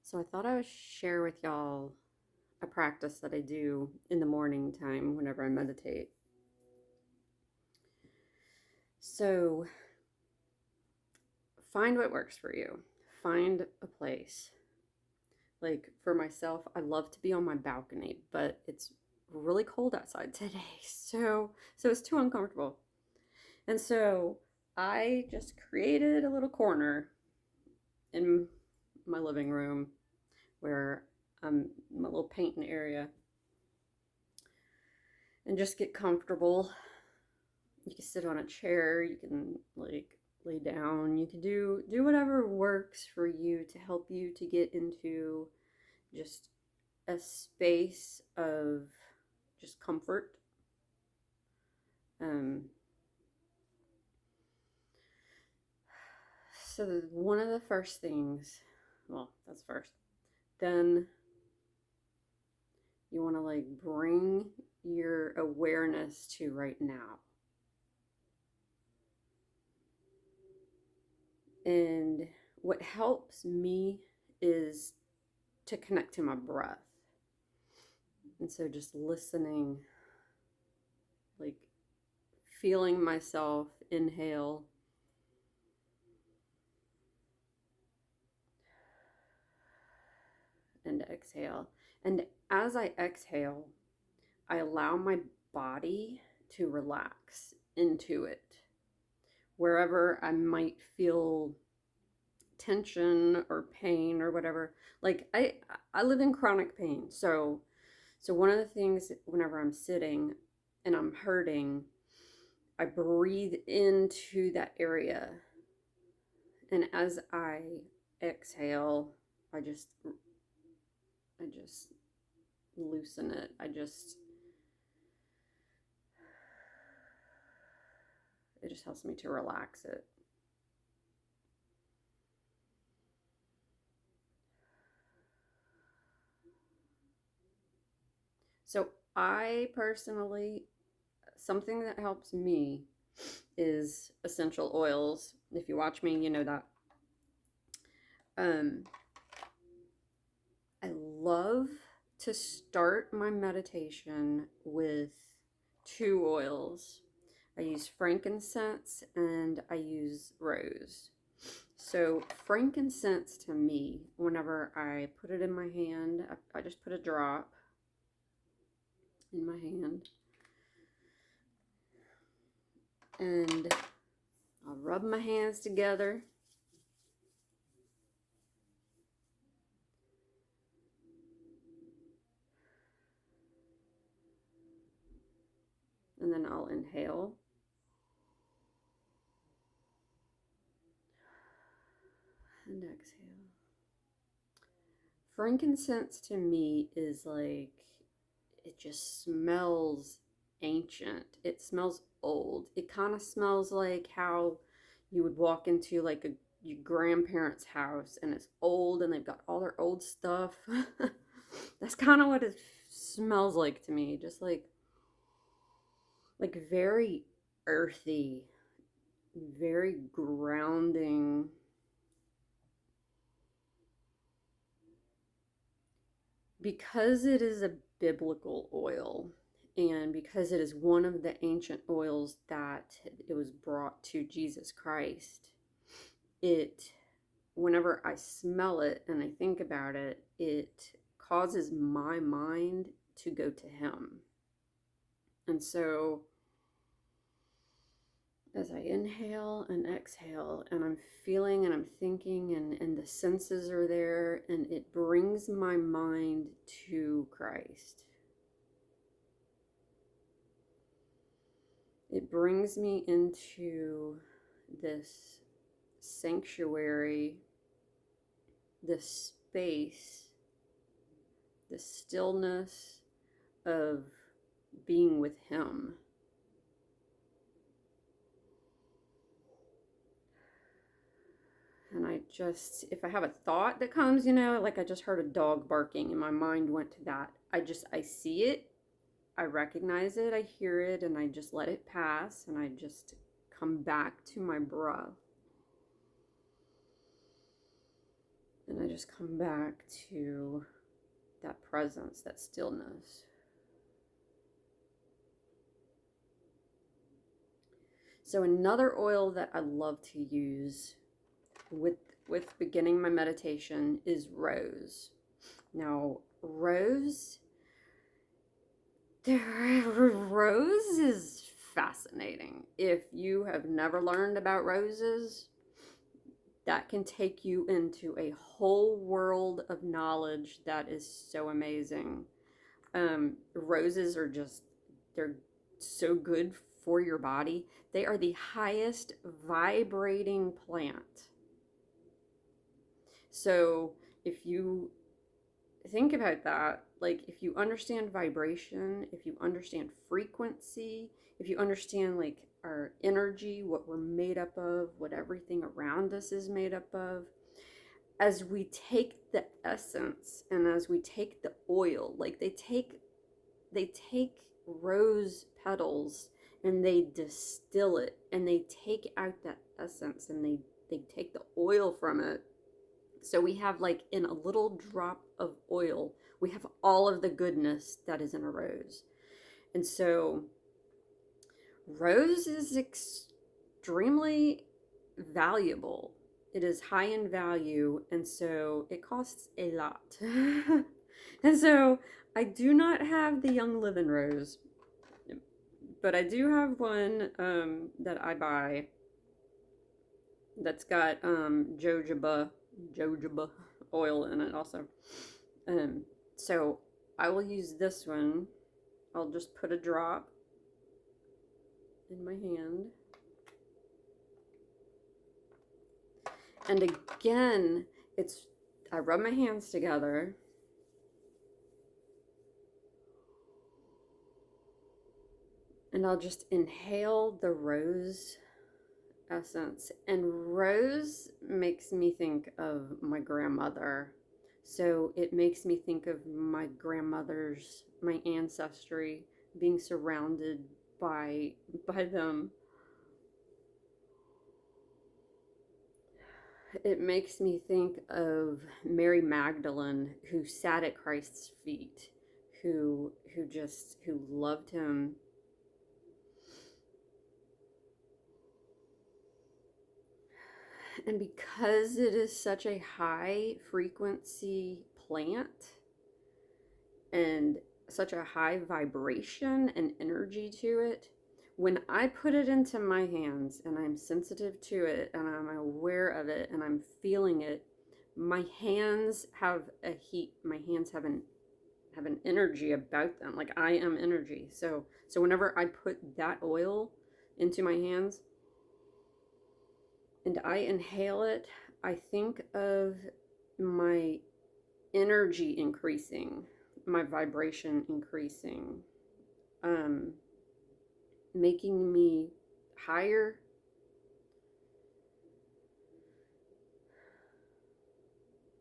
So I thought I would share with y'all a practice that I do in the morning time whenever I meditate. So find what works for you. Find a place. Like for myself, I love to be on my balcony, but it's really cold outside today. So it's too uncomfortable. And so I just created a little corner in my living room where I'm my little painting area and just get comfortable. You can sit on a chair, you can like lay down, you can do whatever works for you to help you to get into just a space of just comfort. Um so one of the first things, well, that's first. Then you want to like bring your awareness to right now. And what helps me is to connect to my breath. And so just listening, like feeling myself inhale and exhale. And as I exhale, I allow my body to relax into it. Wherever I might feel tension or pain or whatever. Like I live in chronic pain. So one of the things whenever I'm sitting and I'm hurting, I breathe into that area. And as I exhale, I just loosen it. It just helps me to relax it. So I personally, something that helps me is essential oils. If you watch me, you know that. Um, I love to start my meditation with two oils. I use frankincense and I use rose. So frankincense to me, whenever I put it in my hand, I just put a drop in my hand and I'll rub my hands together. And then I'll inhale. And exhale. Frankincense to me is like, it just smells ancient. It smells old. It kind of smells like how you would walk into like your grandparents' house and it's old and they've got all their old stuff. That's kind of what it smells like to me. Just like very earthy, very grounding. Because it is a biblical oil and because it is one of the ancient oils that it was brought to Jesus Christ, it, whenever I smell it and I think about it, it causes my mind to go to him. And so as I inhale and exhale and I'm feeling and I'm thinking and the senses are there and it brings my mind to Christ. It brings me into this sanctuary, this space, the stillness of being with him. And I just, if I have a thought that comes, like I just heard a dog barking and my mind went to that. I see it, I recognize it, I hear it, and I just let it pass and I just come back to my breath. And I just come back to that presence, that stillness. So another oil that I love to use with beginning my meditation is rose. Now, rose is fascinating. If you have never learned about roses, that can take you into a whole world of knowledge that is so amazing. Roses are just, they're so good for your body. They are the highest vibrating plant. So if you think about that, like if you understand vibration, if you understand frequency, if you understand like our energy, what we're made up of, what everything around us is made up of, as we take the essence and as we take the oil, like they take rose petals and they distill it and they take out that essence and they take the oil from it. So we have, like, in a little drop of oil, we have all of the goodness that is in a rose. And so rose is extremely valuable. It is high in value, and so it costs a lot. And so I do not have the Young Living Rose, but I do have one that I buy that's got jojoba oil in it also. So I will use this one. I'll just put a drop in my hand. And again, I rub my hands together. And I'll just inhale the rose essence. And rose makes me think of my grandmother. So it makes me think of my grandmother's, my ancestry, being surrounded by them. It makes me think of Mary Magdalene, who sat at Christ's feet, who loved him. And because it is such a high frequency plant and such a high vibration and energy to it, when I put it into my hands and I'm sensitive to it and I'm aware of it and I'm feeling it, my hands have a heat. My hands have an energy about them. Like I am energy. So whenever I put that oil into my hands, and I inhale it, I think of my energy increasing, my vibration increasing, making me higher.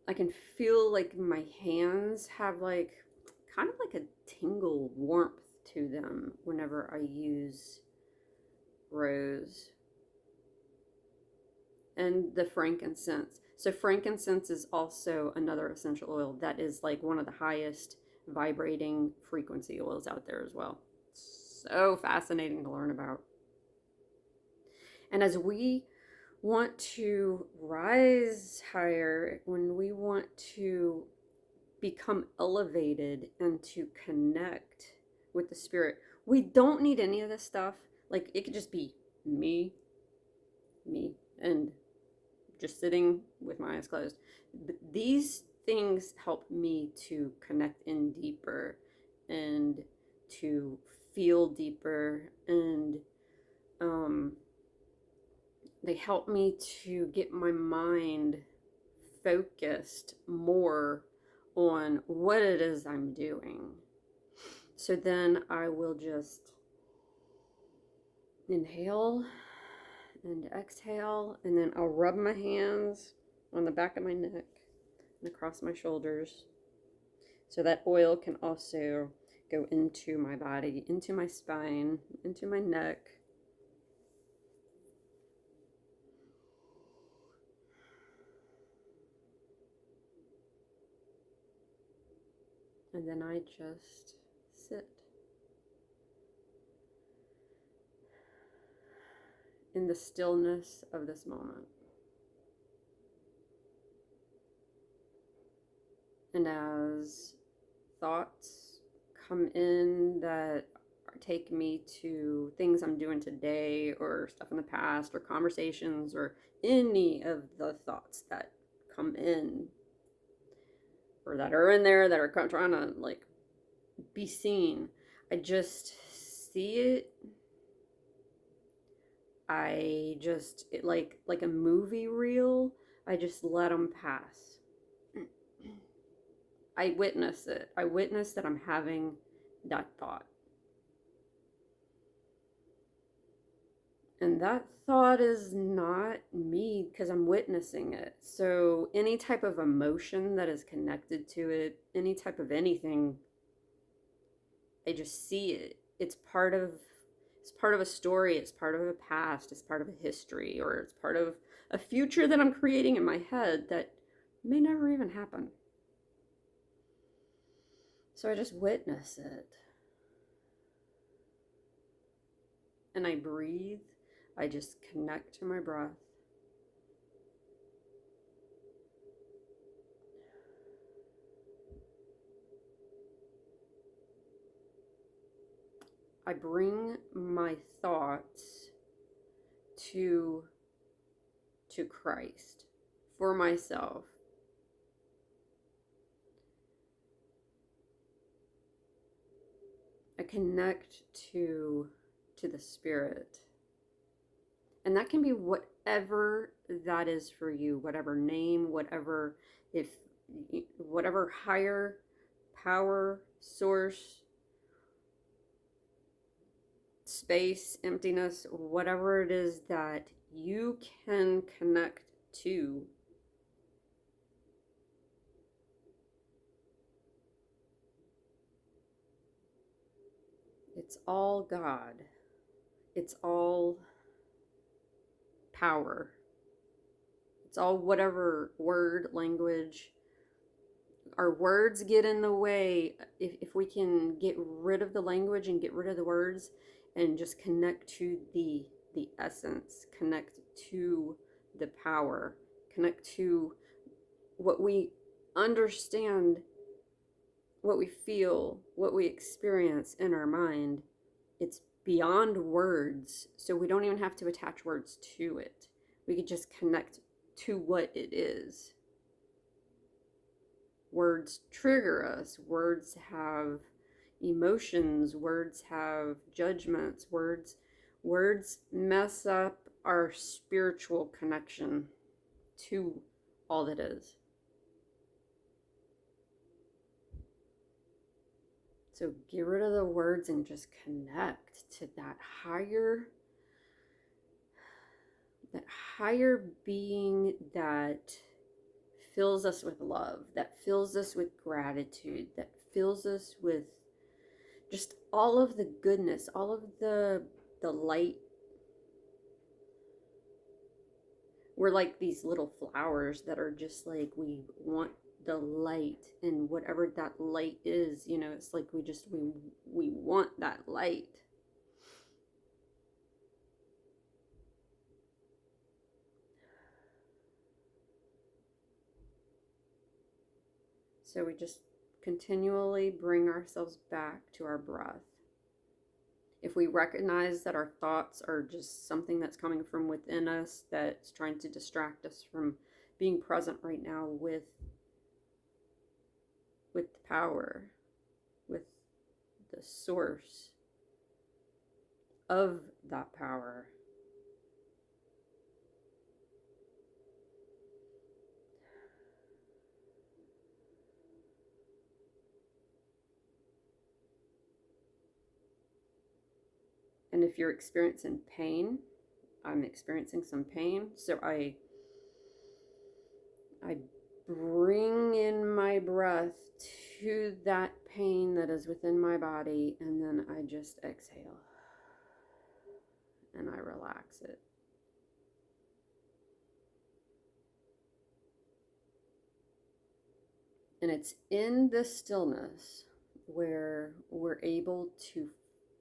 I can feel like my hands have like kind of like a tingle warmth to them whenever I use rose. And the frankincense. So frankincense is also another essential oil that is like one of the highest vibrating frequency oils out there as well. So fascinating to learn about. And as we want to rise higher, when we want to become elevated and to connect with the spirit, we don't need any of this stuff. Like it could just be me, and just sitting with my eyes closed. But these things help me to connect in deeper and to feel deeper, and they help me to get my mind focused more on what it is I'm doing. So then I will just inhale and exhale, and then I'll rub my hands on the back of my neck and across my shoulders so that oil can also go into my body, into my spine, into my neck. And then I just sit in the stillness of this moment. And as thoughts come in that take me to things I'm doing today or stuff in the past or conversations or any of the thoughts that come in or that are in there that are trying to like be seen, I just see it. I just like a movie reel. I just let them pass. I witness it. I witness that I'm having that thought. And that thought is not me because I'm witnessing it. So any type of emotion that is connected to it, any type of anything, I just see it. It's part of a story, it's part of a past, it's part of a history, or it's part of a future that I'm creating in my head that may never even happen. So I just witness it. And I breathe. I just connect to my breath. I bring my thoughts to Christ for myself. I connect to the spirit. And that can be whatever that is for you, whatever name, whatever higher power, source, space, emptiness, whatever it is that you can connect to. It's all God. It's all power. It's all whatever word, language. Our words get in the way. If we can get rid of the language and get rid of the words and just connect to the essence, connect to the power, connect to what we understand, what we feel, what we experience in our mind, it's beyond words. So we don't even have to attach words to it. We could just connect to what it is. Words trigger us. Words have emotions. Words have judgments. Words mess up our spiritual connection to all that is. So get rid of the words and just connect to that higher being that fills us with love, that fills us with gratitude, that fills us with just all of the goodness, all of the light. We're like these little flowers that are just like, we want the light, and whatever that light is, it's like we want that light. So we just continually bring ourselves back to our breath. If we recognize that our thoughts are just something that's coming from within us that's trying to distract us from being present right now with the power, with the source of that power. And if you're experiencing pain, I'm experiencing some pain, so I bring in my breath to that pain that is within my body, and then I just exhale and I relax it. And it's in this stillness where we're able to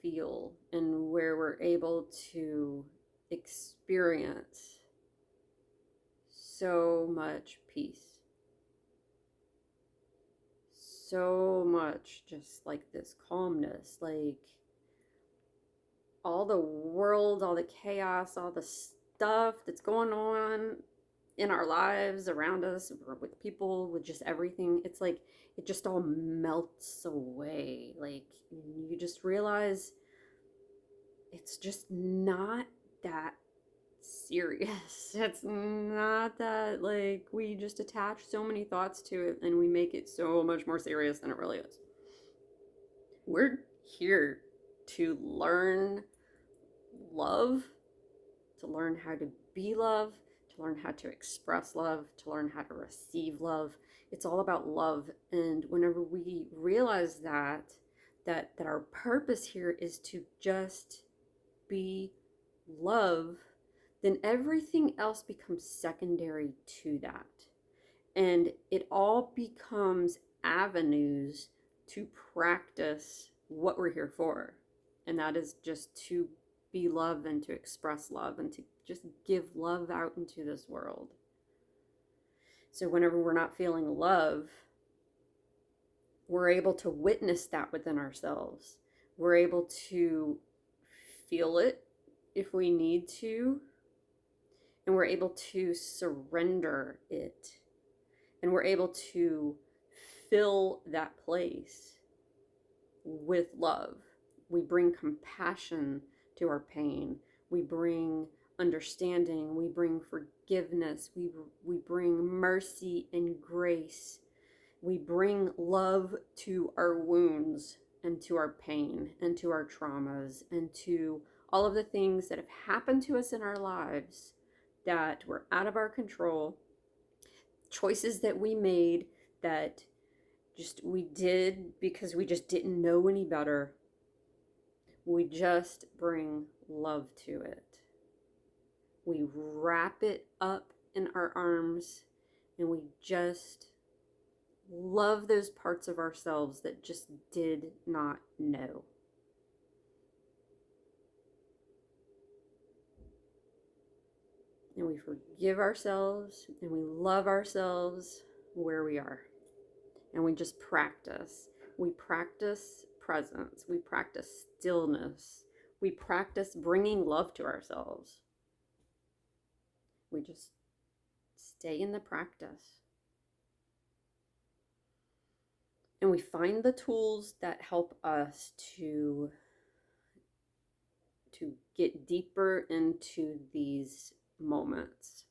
feel and where we're able to experience so much peace. So much just like this calmness, like all the world, all the chaos, all the stuff that's going on in our lives, around us, with people, with just everything. It's like it just all melts away. Like you just realize it's just not that serious. It's not that, like, we just attach so many thoughts to it and we make it so much more serious than it really is. We're here to learn love, to learn how to be love, to learn how to express love, to learn how to receive love. It's all about love. And whenever we realize that our purpose here is to just be love, then everything else becomes secondary to that. And it all becomes avenues to practice what we're here for. And that is just to be love and to express love and to just give love out into this world. So whenever we're not feeling love, we're able to witness that within ourselves. We're able to feel it if we need to, and we're able to surrender it, and we're able to fill that place with love. We bring compassion to our pain. We bring understanding. We bring forgiveness. We bring mercy and grace. We bring love to our wounds and to our pain and to our traumas and to all of the things that have happened to us in our lives that were out of our control, choices that we made that just we did because we just didn't know any better. We just bring love to it. We wrap it up in our arms and we just love those parts of ourselves that just did not know. And we forgive ourselves and we love ourselves where we are. And we just practice. We practice presence. We practice stillness. We practice bringing love to ourselves. We just stay in the practice. And we find the tools that help us to get deeper into these moments.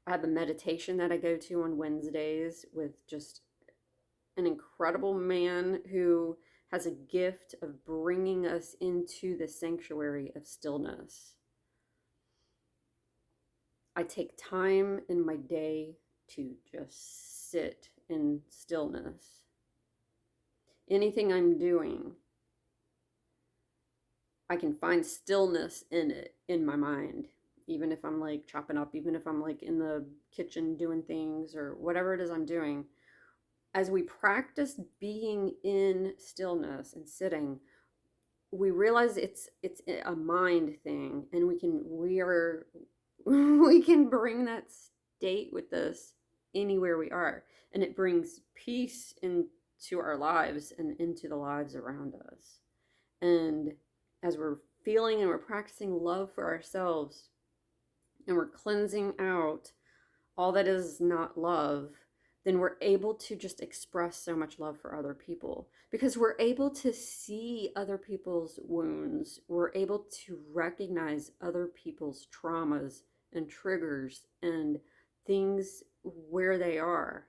I have a meditation that I go to on Wednesdays with just an incredible man who has a gift of bringing us into the sanctuary of stillness. I take time in my day to just sit in stillness. Anything I'm doing, I can find stillness in it, in my mind. Even if I'm like chopping up, even if I'm like in the kitchen doing things or whatever it is I'm doing. As we practice being in stillness and sitting, we realize it's a mind thing, and we can bring that state with us anywhere we are, and it brings peace into our lives and into the lives around us. And as we're feeling and we're practicing love for ourselves, and we're cleansing out all that is not love, then we're able to just express so much love for other people, because we're able to see other people's wounds. We're able to recognize other people's traumas and triggers and things where they are.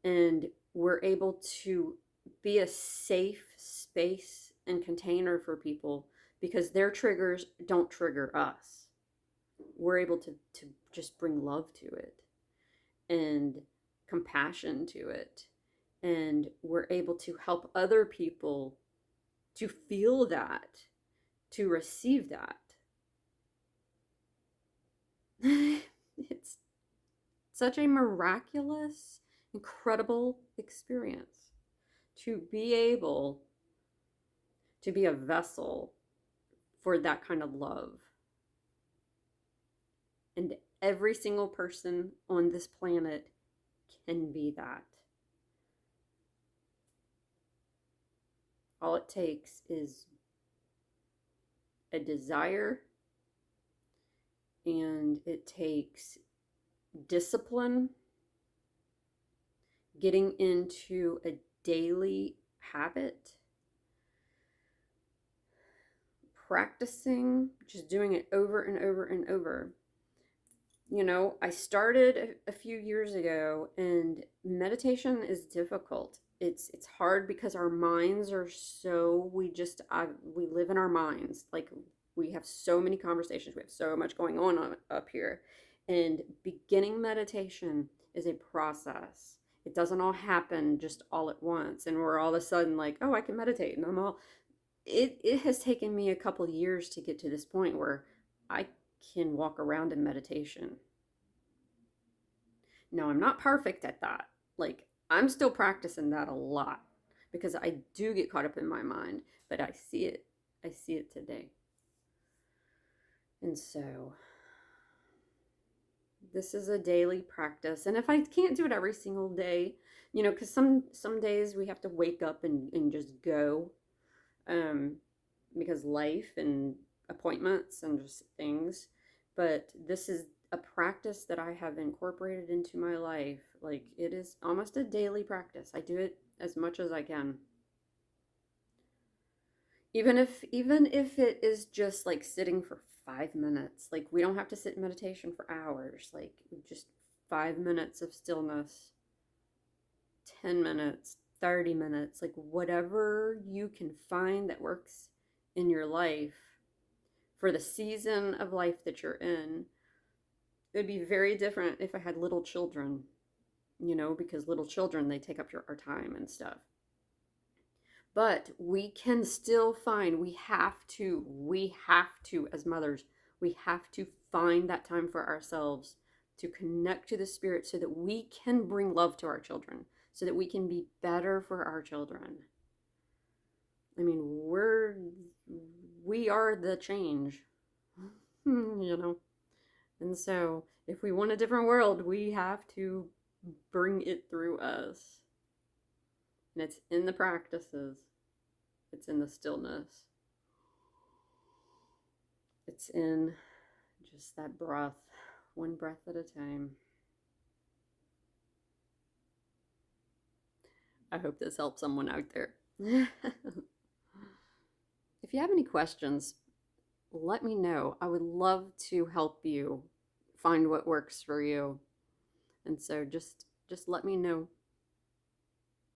And we're able to be a safe space and container for people because their triggers don't trigger us. We're able to just bring love to it and compassion to it, and we're able to help other people to feel that, to receive that. It's such a miraculous incredible experience to be able to be a vessel for that kind of love. And every single person on this planet can be that. All it takes is a desire, and it takes discipline, getting into a daily habit, practicing, just doing it over and over and over. You know, I started a few years ago, and meditation is difficult. It's hard because our minds are so, we live in our minds. Like, we have so many conversations, we have so much going on up here. And beginning meditation is a process. It doesn't all happen just all at once, and we're all of a sudden like, oh, I can meditate, and I'm all. It has taken me a couple years to get to this point where I can walk around in meditation. Now, I'm not perfect at that. Like, I'm still practicing that a lot because I do get caught up in my mind, but I see it. I see it today. And so this is a daily practice. And if I can't do it every single day, you know, because some days we have to wake up and just go, because life and appointments and just things. But this is a practice that I have incorporated into my life. Like, it is almost a daily practice. I do it as much as I can. Even if it is just like sitting for 5 minutes. Like, we don't have to sit in meditation for hours. Like, just 5 minutes of stillness, 10 minutes, 30 minutes, like whatever you can find that works in your life for the season of life that you're in. It would be very different if I had little children, you know, because little children, they take up our time and stuff. But we can still find, we have to, as mothers, we have to find that time for ourselves to connect to the spirit so that we can bring love to our children, so that we can be better for our children. I mean, we are the change, you know? And so if we want a different world, we have to bring it through us. And it's in the practices. It's in the stillness. It's in just that breath, one breath at a time. I hope this helps someone out there. If you have any questions, let me know. I would love to help you find what works for you. And so just let me know.